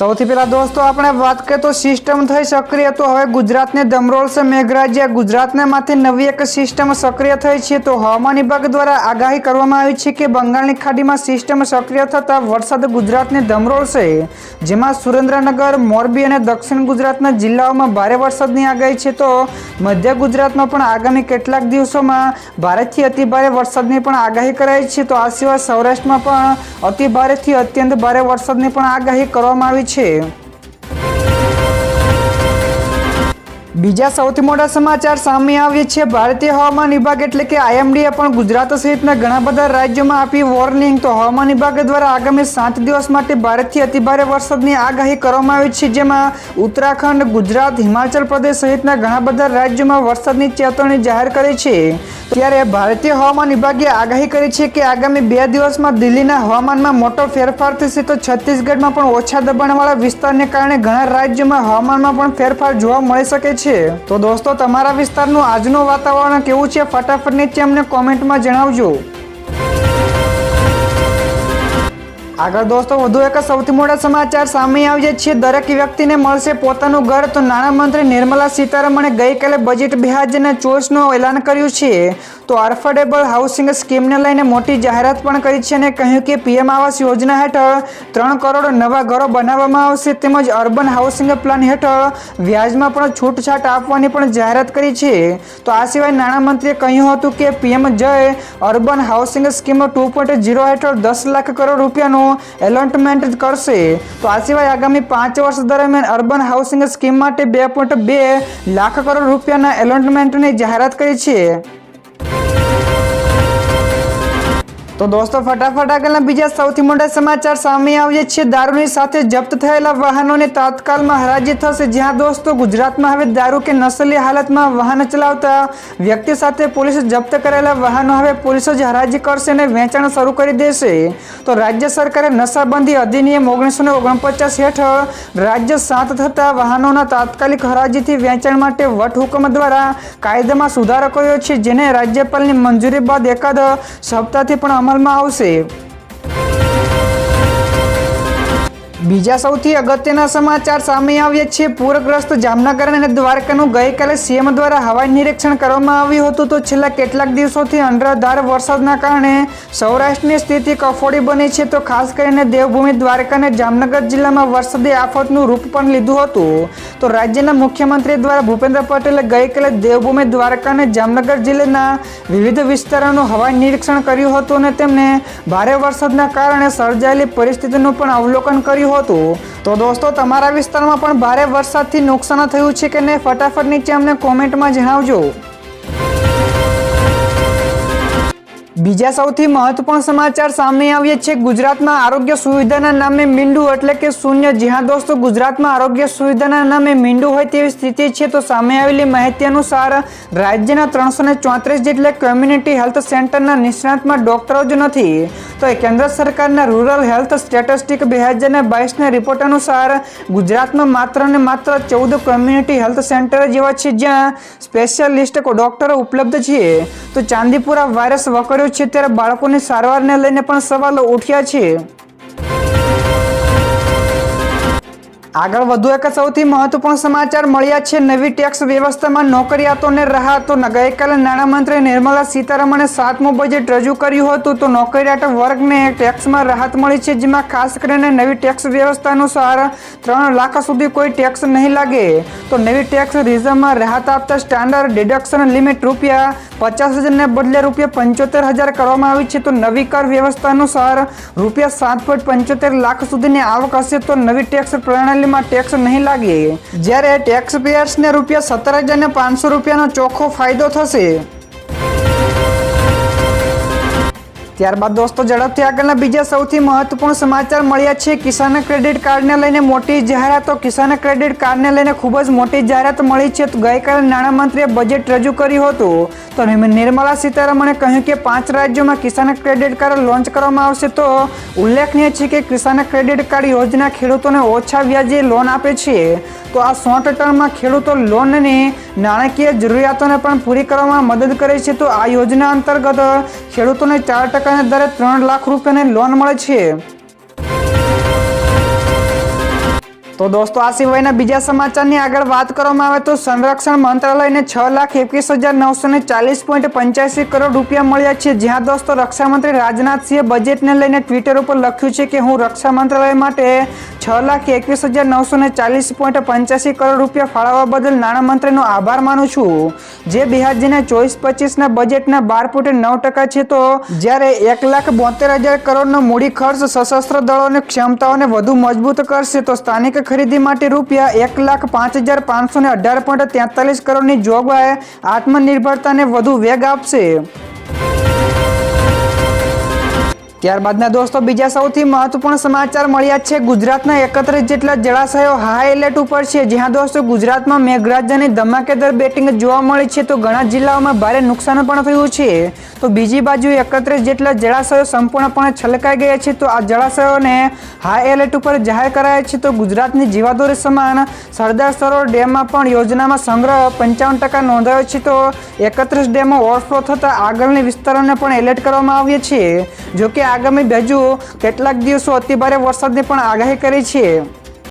સૌથી પહેલા દોસ્તો આપણે વાત કરીએ તો સિસ્ટમ થઈ સક્રિય તો હવે ગુજરાતને ધમરોળશે મેઘરાજા। ગુજરાતના માથે નવી એક સિસ્ટમ સક્રિય થઈ છે તો હવામાન વિભાગ દ્વારા આગાહી કરવામાં આવી છે કે બંગાળની ખાડીમાં સિસ્ટમ સક્રિય થતાં વરસાદ ગુજરાતને ધમરોળશે, જેમાં સુરેન્દ્રનગર, મોરબી અને દક્ષિણ ગુજરાતના જિલ્લાઓમાં ભારે વરસાદની આગાહી છે તો મધ્ય ગુજરાતમાં પણ આગામી કેટલાક દિવસોમાં ભારેથી અતિભારે વરસાદની પણ આગાહી કરાઈ છે તો આ સિવાય સૌરાષ્ટ્રમાં પણ અતિભારેથી અત્યંત ભારે વરસાદની પણ આગાહી કરવામાં આવી છે। બીજા સૌથી મોટા સમાચાર સામે આવ્યા છે। ભારતીય હવામાન વિભાગ એટલે કે આઈએમડીએ પણ ગુજરાત સહિતના ઘણા બધા રાજ્યોમાં આપી વોર્નિંગ। તો હવામાન વિભાગ દ્વારા આગામી 7 દિવસ માટે ભારેથી અતિભારે વરસાદની આગાહી કરવામાં આવી છે, જેમાં ઉત્તરાખંડ, ગુજરાત, હિમાચલ પ્રદેશ સહિતના ઘણા બધા રાજ્યોમાં વરસાદની ચેતવણી જાહેર કરી છે। ત્યારે ભારતીય હવામાન વિભાગે આગાહી કરી છે કે આગામી 2 દિવસમાં દિલ્હીના હવામાનમાં મોટો ફેરફાર થશે તો છત્તીસગઢમાં પણ ઓછા દબાણવાળા વિસ્તારને કારણે ઘણા રાજ્યોમાં હવામાનમાં પણ ફેરફાર જોવા મળી શકે છે। તો દોસ્તો તમારા વિસ્તારનું આજનું વાતાવરણ કેવું છે ફટાફટ નીચે અમને કોમેન્ટમાં જણાવજો। આગળ દોસ્તો વધુ એક સૌથી મોટા સમાચાર સામે આવ્યા છે। દરેક વ્યક્તિને મળશે પોતાનું ઘર તો નાણામંત્રી નિર્મલા સીતારમણે ગઈકાલે બજેટ 2024નું એલાન કર્યું છે। તો અફોર્ડેબલ હાઉસિંગ સ્કીમને લઈને મોટી જાહેરાત પણ કરી છે અને કહ્યું કે પીએમ આવાસ યોજના હેઠળ 3 કરોડ નવા ઘરો બનાવવામાં આવશે, તેમજ અર્બન હાઉસિંગ પ્લાન હેઠળ વ્યાજમાં પણ છૂટછાટ આપવાની પણ જાહેરાત કરી છે। તો આ સિવાય નાણામંત્રીએ કહ્યું હતું કે પીએમ જય અર્બન હાઉસિંગ સ્કીમ 2.0 હેઠળ 10 લાખ કરોડ રૂપિયાનું એલોટમેન્ટ કરશે। તો આ સિવાય આગામી 5 વર્ષ દરમિયાન અર્બન હાઉસિંગ સ્કીમ માટે 2.2 લાખ કરોડ રૂપિયાના એલોટમેન્ટની જાહેરાત કરી છે। તો દોસ્તો ફટાફટ આગળના બીજા સૌથી મોટા સમાચાર સામે આવ્યા છે। દારૂની સાથે જપ્ત થયેલા વાહનોને તાત્કાલમાં હરાજી થશે। જ્યાં દોસ્તો ગુજરાતમાં હવે દારૂ કે નશીલી હાલતમાં વાહન ચલાવતા વ્યક્તિ સાથે પોલીસે જપ્ત કરેલા વાહનો હવે પોલીસ જ હરાજી કરશે અને વેચાણ શરૂ કરી દેશે। તો રાજ્ય સરકારે નશાબંધી અધિનિયમ 1949 હેઠળ રાજ્ય 7 થતા વાહનોના તાત્કાલિક હરાજીથી વેચાણ માટે વટહુકમ દ્વારા કાયદામાં સુધારો કર્યો છે, જેને રાજ્યપાલની મંજૂરી બાદ એકાદ સપ્તાહથી પણ અમલમાં આવશે। બીજા સૌથી અગત્યના સમાચાર સામે આવ્યા છે। પૂરગ્રસ્ત જામનગર અને દ્વારકાનું ગઈકાલે સીએમ દ્વારા હવાઈ નિરીક્ષણ કરવામાં આવ્યું હતું તો છેલ્લા કેટલાક દિવસોથી અનરાધાર વરસાદના કારણે સૌરાષ્ટ્રની સ્થિતિ કફોડી બની છે। તો ખાસ કરીને દેવભૂમિ દ્વારકા અને જામનગર જિલ્લામાં વરસાદી આફતનું રૂપ પણ લીધું હતું। તો રાજ્યના મુખ્યમંત્રી દ્વારા ભૂપેન્દ્ર પટેલે ગઈકાલે દેવભૂમિ દ્વારકા અને જામનગર જિલ્લાના વિવિધ વિસ્તારોનું હવાઈ નિરીક્ષણ કર્યું હતું અને તેમને ભારે વરસાદના કારણે સર્જાયેલી પરિસ્થિતિનું પણ અવલોકન કર્યું હતું। તો દોસ્તો તમારા વિસ્તારમાં પણ ભારે વરસાદથી નુકસાન થયું છે કે નહીં ફટાફટ નીચે અમને કોમેન્ટમાં જણાવજો। બીજા સૌથી મહત્વપૂર્ણ સમાચાર સામે આવ્યા છે। ગુજરાતમાં આરોગ્ય સુવિધાના નામે મીંડું એટલે કે શૂન્ય। જ્યાં દોસ્તો ગુજરાતમાં આરોગ્ય સુવિધાના નામે મીંડું હોય તેવી સ્થિતિ છે। તો સામે આવેલી માહિતી અનુસાર રાજ્યના 334 જેટલા કોમ્યુનિટી હેલ્થ સેન્ટરના નિષ્ણાતમાં ડોક્ટરો જ નથી। તો કેન્દ્ર સરકારના રૂરલ હેલ્થ સ્ટેટિસ્ટિક 2022ના રિપોર્ટ અનુસાર ગુજરાતમાં માત્ર ને માત્ર 14 કોમ્યુનિટી હેલ્થ સેન્ટર જેવા છે જ્યાં સ્પેશિયાલિસ્ટ ડોક્ટરો ઉપલબ્ધ છે। તો ચાંદીપુરા વાયરસ વકર્યો છે ત્યારે બાળકોની સારવારને લઈને પણ સવાલો ઉઠ્યા છે। આગળ વધુ એક સૌથી મહત્વપૂર્ણ સમાચાર મળ્યા છે। નવી ટેક્સ વ્યવસ્થામાં નોકરિયાતોને રાહત। તો ગઈકાલે નાણામંત્રી નિર્મલા સીતારમણે 7મું બજેટ રજૂ કર્યું હતું તો નોકરિયાત વર્ગને ટેક્સમાં રાહત મળી છે, જેમાં ખાસ કરીને નવી ટેક્સ વ્યવસ્થા અનુસાર 3 લાખ સુધી કોઈ ટેક્સ નહીં લાગે। તો નવી ટેક્સ રિઝર્વમાં રાહત આપતા સ્ટાન્ડર્ડ ડિડક્શન લિમિટ ₹50,000 ને બદલે ₹75,000 કરવામાં આવી છે। તો નવી કર વ્યવસ્થા અનુસાર ₹7.75 લાખ સુધીની આવક હશે તો નવી ટેક્સ પ્રણાલી ટેક્સ નહીં લાગે, જ્યારે ટેક્સ પેયર્સને ₹17,500નો ચોખ્ખો ફાયદો થશે। ત્યારબાદ દોસ્તો ઝડપથી આગળના બીજા સૌથી મહત્વપૂર્ણ સમાચાર મળ્યા છે। કિસાન ક્રેડિટ કાર્ડને લઈને મોટી જાહેરાત। તો કિસાન ક્રેડિટ કાર્ડને લઈને ખૂબ જ મોટી જાહેરાત મળી છે। તો ગઈકાલે નાણામંત્રીએ બજેટ રજૂ કર્યું હતું તો નિર્મલા સીતારમણે કહ્યું કે 5 રાજ્યોમાં કિસાન ક્રેડિટ કાર્ડ લોન્ચ કરવામાં આવશે। તો ઉલ્લેખનીય છે કે કિસાન ક્રેડિટ કાર્ડ યોજના ખેડૂતોને ઓછા વ્યાજે લોન આપે છે। તો આ 100 ટર્મમાં ખેડૂતો લોનની નાણાકીય જરૂરિયાતોને પણ પૂરી કરવામાં મદદ કરે છે। તો આ યોજના અંતર્ગત ખેડૂતોને 4% દરે 3 લાખ રૂપિયાની લોન મળે છે। તો દોસ્તો આ સિવાયના બીજા સમાચારની આગળ વાત કરવામાં આવે તો સંરક્ષણ મંત્રાલયને 6,21,940.85 કરોડ રૂપિયા મળ્યા છે। જ્યાં દોસ્તો રક્ષામંત્રી રાજનાથસિંહે બજેટને લઈને ટ્વિટર ઉપર લખ્યું છે કે હું રક્ષા મંત્રાલય માટે 6,21,940.85 કરોડ રૂપિયા ફાળવવા બદલ નાણામંત્રીનો આભાર માનું છું, જે 2024-25ના બજેટના 12.9% છે। તો જ્યારે 1,72,000 કરોડનો મૂડી ખર્ચ સશસ્ત્ર દળોની ક્ષમતાઓને વધુ મજબૂત કરશે, તો સ્થાનિક ખરીદી માટે રૂપિયા 1,05,518.43 કરોડની જોગવાઈ આત્મનિર્ભરતાને વધુ વેગ આપશે। ત્યારબાદના દોસ્તો બીજા સૌથી મહત્વપૂર્ણ સમાચાર મળ્યા છે। ગુજરાતના 31 જેટલા જળાશયો હાઈ એલર્ટ ઉપર છે। જ્યાં દોસ્તો ગુજરાતમાં મેઘરાજાની ધમાકેદાર બેટિંગ જોવા મળી છે, તો ઘણા જિલ્લાઓમાં ભારે નુકસાન પણ થયું છે। તો બીજી બાજુ 31 જેટલા જળાશયો સંપૂર્ણપણે છલકાઈ ગયા છે। તો આ જળાશયોને હાઈ એલર્ટ ઉપર જાહેર કરાયા છે। તો ગુજરાતની જીવાદોરી સમાન સરદાર સરોવર ડેમમાં પણ યોજનામાં સંગ્રહ 55% નોંધાયો છે। તો 31 ડેમો ઓવરફ્લો થતા આગળની વિસ્તારોને પણ એલર્ટ કરવામાં આવ્યા છે। જોકે આગામી હજુ કેટલાક દિવસો અતિભારે વરસાદની પણ આગાહી કરી છે।